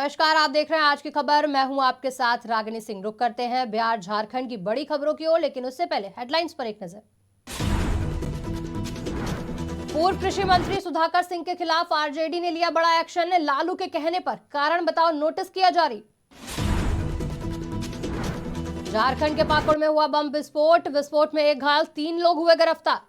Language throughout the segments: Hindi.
नमस्कार, आप देख रहे हैं आज की खबर। मैं हूं आपके साथ रागिनी सिंह। रुक करते हैं बिहार झारखंड की बड़ी खबरों की ओर, लेकिन उससे पहले हेडलाइंस पर एक नजर। पूर्व कृषि मंत्री सुधाकर सिंह के खिलाफ आरजेडी ने लिया बड़ा एक्शन। लालू के कहने पर कारण बताओ नोटिस किया जारी। झारखंड के पाकुड़ में हुआ बम विस्फोट में एक घायल, 3 लोग हुए गिरफ्तार।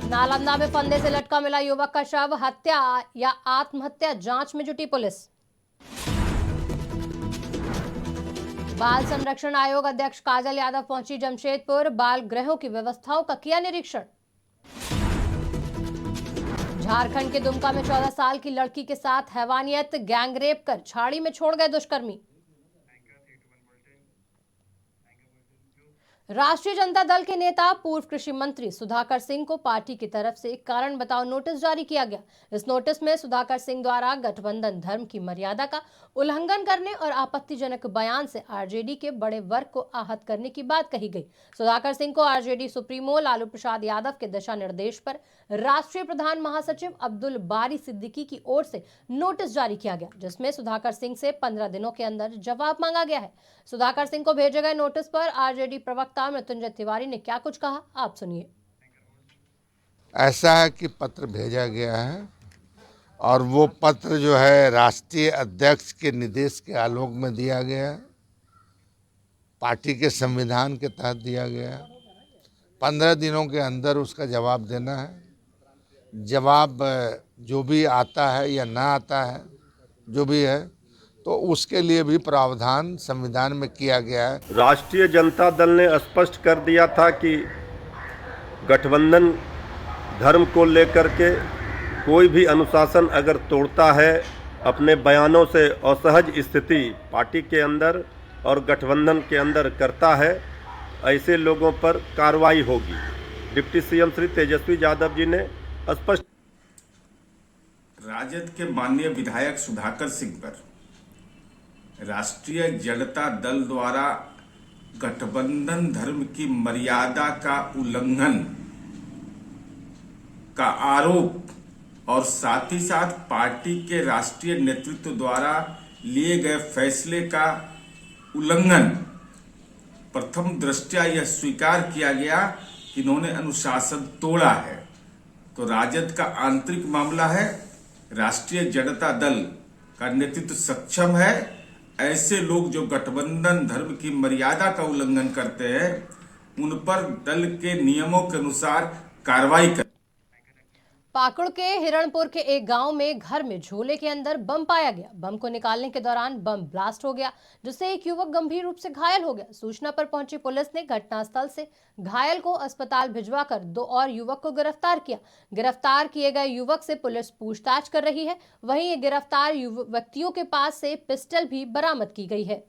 नालंदा में फंदे से लटका मिला युवक का शव, हत्या या आत्महत्या, जांच में जुटी पुलिस। बाल संरक्षण आयोग अध्यक्ष काजल यादव पहुंची जमशेदपुर, बाल गृहों की व्यवस्थाओं का किया निरीक्षण। झारखंड के दुमका में 14 साल की लड़की के साथ हैवानियत, गैंगरेप कर झाड़ी में छोड़ गए दुष्कर्मी। राष्ट्रीय जनता दल के नेता पूर्व कृषि मंत्री सुधाकर सिंह को पार्टी की तरफ से कारण बताओ नोटिस जारी किया गया। इस नोटिस में सुधाकर सिंह द्वारा गठबंधन धर्म की मर्यादा का उल्लंघन करने और आपत्तिजनक बयान से आरजेडी के बड़े वर्ग को आहत करने की बात कही गई। सुधाकर सिंह को आरजेडी सुप्रीमो लालू प्रसाद यादव के दिशा निर्देश पर राष्ट्रीय प्रधान महासचिव अब्दुल बारी सिद्दीकी की ओर से नोटिस जारी किया गया, जिसमें सुधाकर सिंह से 15 दिनों के अंदर जवाब मांगा गया है। सुधाकर सिंह को भेजे गए नोटिस पर आरजेडी प्रवक्ता मृत्युंजय तिवारी ने क्या कुछ कहा, आप सुनिए। ऐसा है कि पत्र भेजा गया है और वो पत्र जो है राष्ट्रीय अध्यक्ष के निर्देश के आलोक में दिया गया है, पार्टी के संविधान के तहत दिया गया है। 15 दिनों के अंदर उसका जवाब देना है। जवाब जो भी आता है या ना आता है, जो भी है, तो उसके लिए भी प्रावधान संविधान में किया गया है। राष्ट्रीय जनता दल ने स्पष्ट कर दिया था कि गठबंधन धर्म को लेकर के कोई भी अनुशासन अगर तोड़ता है, अपने बयानों से असहज स्थिति पार्टी के अंदर और गठबंधन के अंदर करता है, ऐसे लोगों पर कार्रवाई होगी। डिप्टी सीएम श्री तेजस्वी यादव जी ने स्पष्ट। राजद के माननीय विधायक सुधाकर सिंह पर राष्ट्रीय जनता दल द्वारा गठबंधन धर्म की मर्यादा का उल्लंघन का आरोप और साथ ही साथ पार्टी के राष्ट्रीय नेतृत्व द्वारा लिए गए फैसले का उल्लंघन, प्रथम दृष्टया यह स्वीकार किया गया कि इन्होंने अनुशासन तोड़ा है। तो राजद का आंतरिक मामला है, राष्ट्रीय जनता दल का नेतृत्व सक्षम है ऐसे लोग जो गठबंधन धर्म की मर्यादा का उल्लंघन करते हैं उन पर दल के नियमों के अनुसार कार्रवाई कर। पाकुड़ के हिरणपुर के एक गांव में घर में झोले के अंदर बम पाया गया। बम को निकालने के दौरान बम ब्लास्ट हो गया, जिससे एक युवक गंभीर रूप से घायल हो गया। सूचना पर पहुंची पुलिस ने घटनास्थल से घायल को अस्पताल भिजवाकर 2 और युवक को गिरफ्तार किया। गिरफ्तार किए गए युवक से पुलिस पूछताछ कर रही है। वहीं ये गिरफ्तार व्यक्तियों के पास से पिस्टल भी बरामद की गई है।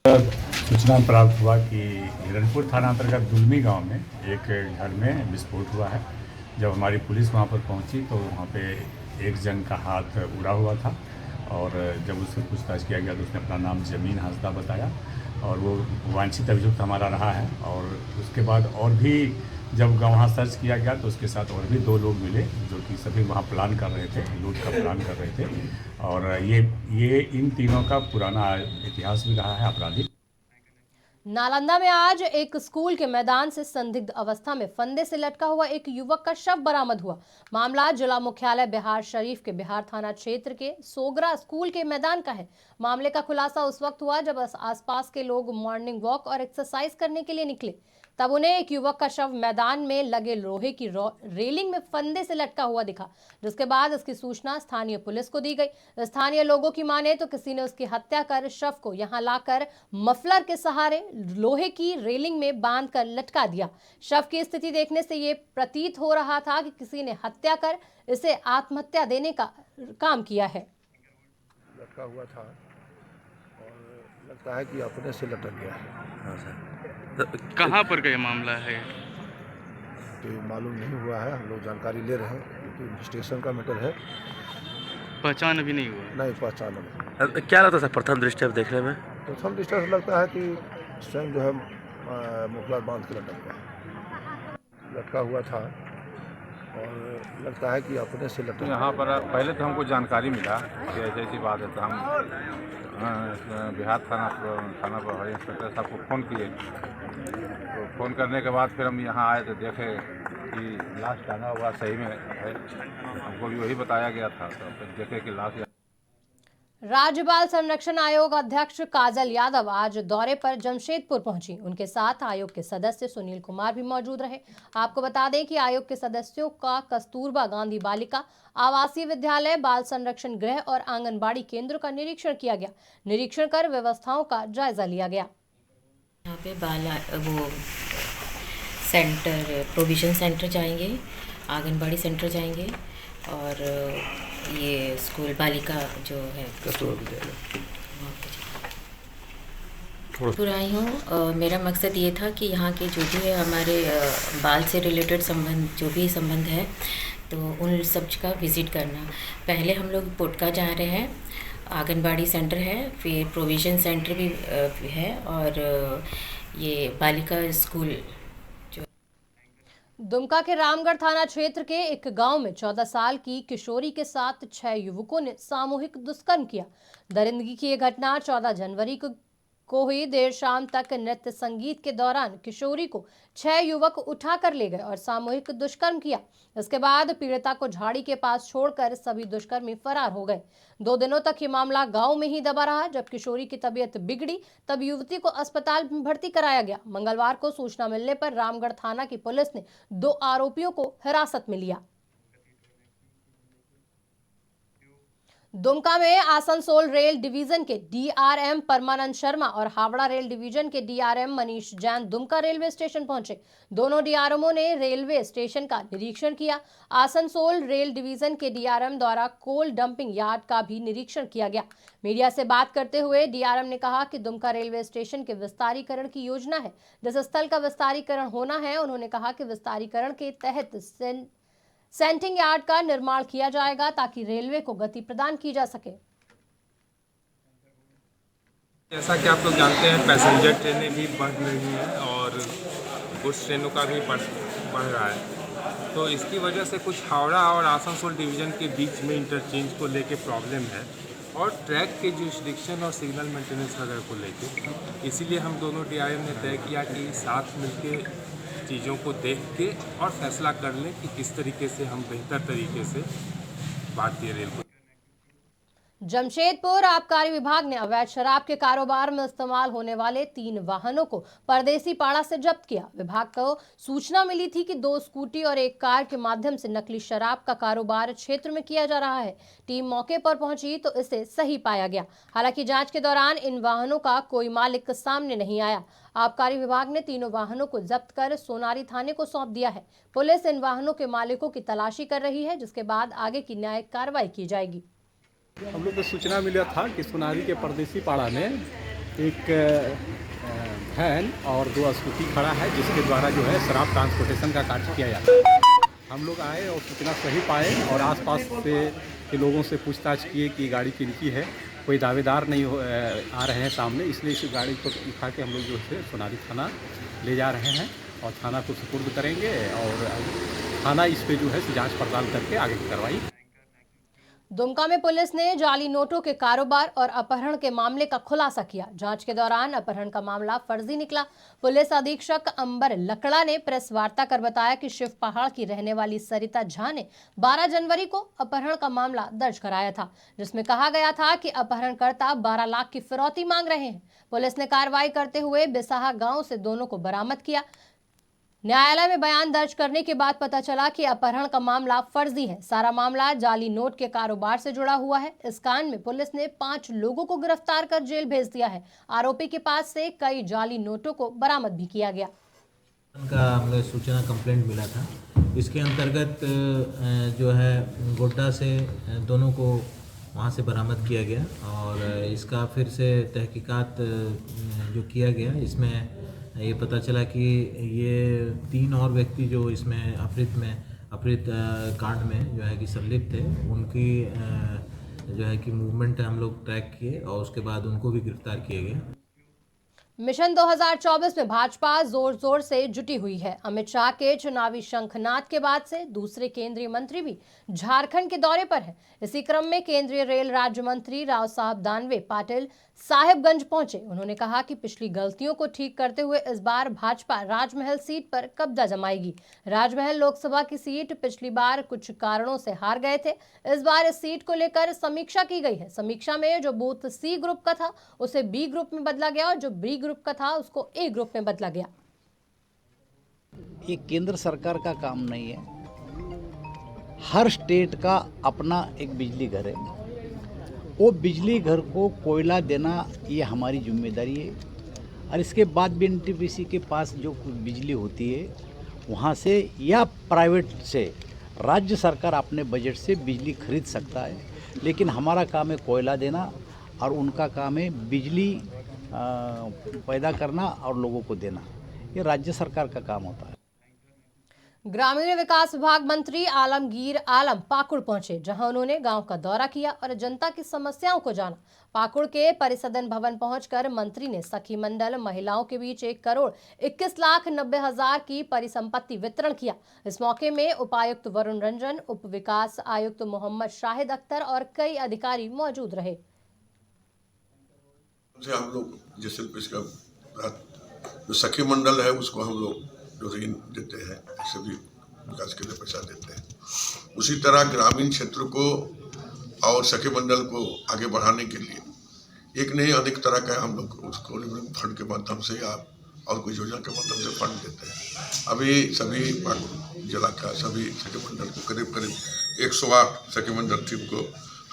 सूचना प्राप्त हुआ कि हिरणपुर थाना अंतर्गत दुलमी गाँव में एक घर में विस्फोट हुआ है। जब हमारी पुलिस वहाँ पर पहुँची तो वहाँ पे एक जन का हाथ उड़ा हुआ था और जब उससे पूछताछ किया गया तो उसने अपना नाम जमीन हांसदा बताया और वो वांछित अभियुक्त हमारा रहा है। और उसके बाद और भी जब वहाँ सर्च किया गया तो उसके साथ और भी 2 लोग मिले जो कि सभी वहाँ प्लान कर रहे थे, लूट का प्लान कर रहे थे। और ये इन तीनों का पुराना इतिहास भी रहा है आपराधिक। नालंदा में आज एक स्कूल के मैदान से संदिग्ध अवस्था में फंदे से लटका हुआ एक युवक का शव बरामद हुआ। मामला जिला मुख्यालय बिहार शरीफ के बिहार थाना क्षेत्र के सोगरा स्कूल के मैदान का है। मामले का खुलासा उस वक्त हुआ जब आसपास के लोग मॉर्निंग वॉक और एक्सरसाइज करने के लिए निकले, तब उन्हें एक युवक का शव मैदान में लगे लोहे की रेलिंग में फंदे से लटका हुआ दिखा, जिसके बाद इसकी सूचना स्थानीय पुलिस को दी गई। स्थानीय लोगों की माने तो किसी ने उसकी हत्या कर शव को यहां लाकर मफलर के सहारे लोहे की रेलिंग में बांधकर लटका दिया। शव की स्थिति देखने से ये प्रतीत हो रहा था कि किसी ने हत्या कर इसे आत्महत्या देने का काम किया है। लटका हुआ था और लगता है कि अपने से लटक गया है। हाँ सर। कहाँ पर का ये मामला है? तो मालूम नहीं हुआ है, हम लोग जानकारी ले रहे हैं क्योंकि स्टेशन का मैटर है। पहचान अभी नहीं हुआ? नहीं पहचान नहीं। क्या लगता है प्रथम दृष्टया देखने में? प्रथम दृष्टया से लगता है कि स्वयं जो है मुखला बांध के लटक गया, लटका हुआ था और लगता है कि अपने से लटक यहाँ पर पहले तो हमको जानकारी मिला कि ऐसी बात है, तो हम बिहार थाना प्रभारी इंस्पेक्टर साहब को फ़ोन किए। तो फ़ोन करने के बाद फिर हम यहाँ आए तो देखे कि लाश टांगा हुआ सही में है, हमको भी वही बताया गया था। तो फिर देखे कि लाश राज्य बाल संरक्षण आयोग अध्यक्ष काजल यादव आज दौरे पर जमशेदपुर पहुंची। उनके साथ आयोग के सदस्य सुनील कुमार भी मौजूद रहे। आपको बता दें कि आयोग के सदस्यों का कस्तूरबा गांधी बालिका आवासीय विद्यालय, बाल संरक्षण गृह और आंगनबाड़ी केंद्र का निरीक्षण किया गया। निरीक्षण कर व्यवस्थाओं का जायजा लिया गया। यहाँ पे वो सेंटर, प्रोविजन सेंटर जाएंगे, आंगनबाड़ी सेंटर जाएंगे और ये स्कूल बालिका जो है पूरा आई हूँ। मेरा मकसद ये था कि यहाँ के जो भी है हमारे बाल से रिलेटेड संबंध, जो भी संबंध है, तो उन सब का विज़िट करना। पहले हम लोग पोटका जा रहे हैं, आंगनबाड़ी सेंटर है, फिर प्रोविजन सेंटर भी है और ये बालिका स्कूल। दुमका के रामगढ़ थाना क्षेत्र के एक गांव में 14 साल की किशोरी के साथ 6 युवकों ने सामूहिक दुष्कर्म किया। दरिंदगी की यह घटना 14 जनवरी को हुई। देर शाम तक नृत्य संगीत के दौरान किशोरी को 6 युवक उठा कर ले गए और सामूहिक दुष्कर्म किया। इसके बाद पीड़िता को झाड़ी के पास छोड़कर सभी दुष्कर्मी फरार हो गए। 2 दिनों तक ये मामला गांव में ही दबा रहा। जब किशोरी की तबीयत बिगड़ी तब युवती को अस्पताल में भर्ती कराया गया। मंगलवार को सूचना मिलने पर रामगढ़ थाना की पुलिस ने 2 आरोपियों को हिरासत में लिया। दुमका में आसनसोल रेल डिवीजन के डीआरएम परमानंद शर्मा और हावड़ा रेल डिवीजन के DRM Manish Jain Dumka railway station पहुंचे। दोनों डीआरएमओ ने रेलवे स्टेशन का निरीक्षण किया। आसनसोल रेल डिवीजन के डीआरएम द्वारा कोल डंपिंग यार्ड का भी निरीक्षण किया गया। मीडिया से बात करते हुए डीआरएम ने कहा कि दुमका रेलवे स्टेशन के विस्तारीकरण की योजना है। जिस स्थल का विस्तारीकरण होना है, उन्होंने कहा कि विस्तारीकरण के तहत सेंटिंग यार्ड का निर्माण किया जाएगा ताकि रेलवे को गति प्रदान की जा सके। जैसा कि आप लोग जानते हैं, पैसेंजर ट्रेनें भी बढ़ रही हैं और गुड्स ट्रेनों का भी बढ़ रहा है। तो इसकी वजह से कुछ हावड़ा और आसनसोल डिवीज़न के बीच में इंटरचेंज को लेके प्रॉब्लम है और ट्रैक के जुरिस्डिक्शन और सिग्नल मेंटेनेंस वगैरह को लेके। इसीलिए हम दोनों डीआरएम ने तय किया कि साथ मिलके चीज़ों को देख के और फैसला कर लें कि किस तरीके से हम बेहतर तरीके से भारतीय रेल को। जमशेदपुर आबकारी विभाग ने अवैध शराब के कारोबार में इस्तेमाल होने वाले 3 वाहनों को परदेसी पाड़ा से जब्त किया। विभाग को सूचना मिली थी कि 2 स्कूटी और 1 कार के माध्यम से नकली शराब का कारोबार क्षेत्र में किया जा रहा है। टीम मौके पर पहुंची तो इसे सही पाया गया। हालांकि जांच के दौरान इन वाहनों का कोई मालिक सामने नहीं आया। आबकारी विभाग ने तीनों वाहनों को जब्त कर सोनारी थाने को सौंप दिया है। पुलिस इन वाहनों के मालिकों की तलाशी कर रही है, जिसके बाद आगे की न्यायिक कार्रवाई की जाएगी। हम लोग को सूचना मिला था कि सोनारी के परदेसी पाड़ा में एक वैन और 2 स्कूटी खड़ा है, जिसके द्वारा जो है शराब ट्रांसपोर्टेशन का कार्य किया जाता है। हम लोग आए और सूचना सही पाए और आसपास से के लोगों से पूछताछ किए कि गाड़ी किनकी है। कोई दावेदार नहीं आ रहे हैं सामने, इसलिए इस गाड़ी को उठा के हम लोग जो है सोनारी थाना ले जा रहे हैं और थाना को सुपुर्द करेंगे और थाना इस पे जो है जांच पड़ताल करके आगे की कार्रवाई। दुमका में पुलिस ने जाली नोटों के कारोबार और अपहरण के मामले का खुलासा किया। जांच के दौरान अपहरण का मामला फर्जी निकला। पुलिस अधीक्षक अंबर लकड़ा ने प्रेस वार्ता कर बताया कि शिव पहाड़ की रहने वाली सरिता झा ने 12 जनवरी को अपहरण का मामला दर्ज कराया था, जिसमें कहा गया था कि अपहरणकर्ता 12 लाख की फिरौती मांग रहे हैं। पुलिस ने कार्रवाई करते हुए बिसाहा गांव से दोनों को बरामद किया। न्यायालय में बयान दर्ज करने के बाद पता चला कि अपहरण का मामला फर्जी है। सारा मामला जाली नोट के कारोबार से जुड़ा हुआ है। इस कांड में पुलिस ने 5 लोगों को गिरफ्तार कर जेल भेज दिया है। आरोपी के पास से कई जाली नोटों को बरामद भी किया गया। का सूचना कंप्लेंट मिला था, इसके अंतर्गत जो है गोड्डा से दोनों को वहाँ से बरामद किया गया और इसका फिर से तहकीकात जो किया गया, इसमें ये पता चला कि ये 3 और व्यक्ति जो इसमें अपहृत कांड में जो है कि संलिप्त थे, उनकी जो है कि मूवमेंट हम लोग ट्रैक किए और उसके बाद उनको भी गिरफ्तार किया गया। मिशन 2024 में भाजपा जोर जोर से जुटी हुई है। अमित शाह के चुनावी शंखनाद के बाद से दूसरे केंद्रीय मंत्री भी झारखंड के दौरे पर हैं। इसी क्रम में केंद्रीय रेल राज्य मंत्री राव साहब दानवे पाटिल साहिबगंज पहुंचे। उन्होंने कहा कि पिछली गलतियों को ठीक करते हुए इस बार भाजपा राजमहल सीट पर कब्जा जमाएगी। राजमहल लोकसभा की सीट पिछली बार कुछ कारणों से हार गए थे। इस बार इस सीट को लेकर समीक्षा की गई है। समीक्षा में जो बूथ सी ग्रुप का था उसे बी ग्रुप में बदला गया और जो बी ग्रुप का था उसको ए ग्रुप में बदला गया। ये केंद्र सरकार का काम नहीं है। हर स्टेट का अपना एक बिजली घर है। वो बिजली घर को कोयला देना ये हमारी जिम्मेदारी है। और इसके बाद भी एनटीपीसी के पास जो बिजली होती है वहाँ से या प्राइवेट से राज्य सरकार अपने बजट से बिजली खरीद सकता है। लेकिन हमारा काम है कोयला देना और उनका काम है बिजली पैदा करना और लोगों को देना। ये राज्य सरकार का काम होता है। ग्रामीण विकास विभाग मंत्री आलमगीर आलम पाकुड़ पहुंचे, जहां उन्होंने गांव का दौरा किया और जनता की समस्याओं को जाना। पाकुड़ के परिसदन भवन पहुंचकर मंत्री ने सखी मंडल महिलाओं के बीच 1,21,90,000 की परिसंपत्ति वितरण किया। इस मौके में उपायुक्त वरुण रंजन, उप विकास आयुक्त मोहम्मद शाहिद अख्तर और कई अधिकारी मौजूद रहे। हम लोग जैसे जो सखी मंडल है उसको हम लोग जो ऋण देते हैं, ऐसे भी विकास के लिए पैसा देते हैं। उसी तरह ग्रामीण क्षेत्र को और सखी मंडल को आगे बढ़ाने के लिए एक नहीं अधिक तरह का हम लोग उसको फंड के माध्यम से या और कोई योजना के माध्यम से फंड देते हैं। अभी सभी जिला का सभी सखी मंडल को करीब 108 सखी मंडल टीम को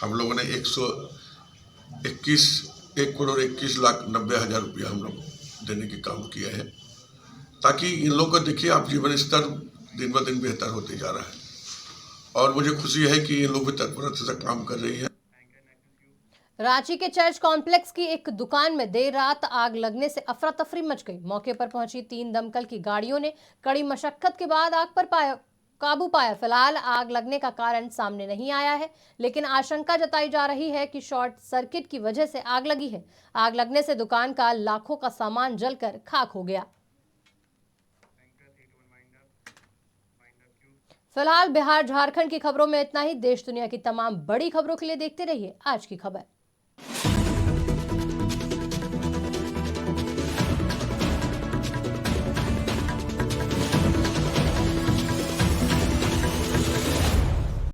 हम लोगों ने 1,21,90,000 रुपया हम लोग देने के काम किया है, ताकि इन लोगों को देखिए आप जीवन स्तर दिन ब दिन बेहतर होते जा रहा है। और मुझे खुशी है कि इन लोग भी तत्परता से काम कर रही है। रांची के चर्च कॉम्प्लेक्स की एक दुकान में देर रात आग लगने से अफरा तफरी मच गई। मौके पर पहुंची 3 दमकल की गाड़ियों ने कड़ी मशक्कत के बाद आग पर काबू पाया। फिलहाल आग लगने का कारण सामने नहीं आया है, लेकिन आशंका जताई जा रही है कि शॉर्ट सर्किट की वजह से आग लगी है। आग लगने से दुकान का लाखों का सामान जलकर खाक हो गया। फिलहाल बिहार झारखंड की खबरों में इतना ही। देश दुनिया की तमाम बड़ी खबरों के लिए देखते रहिए आज की खबर।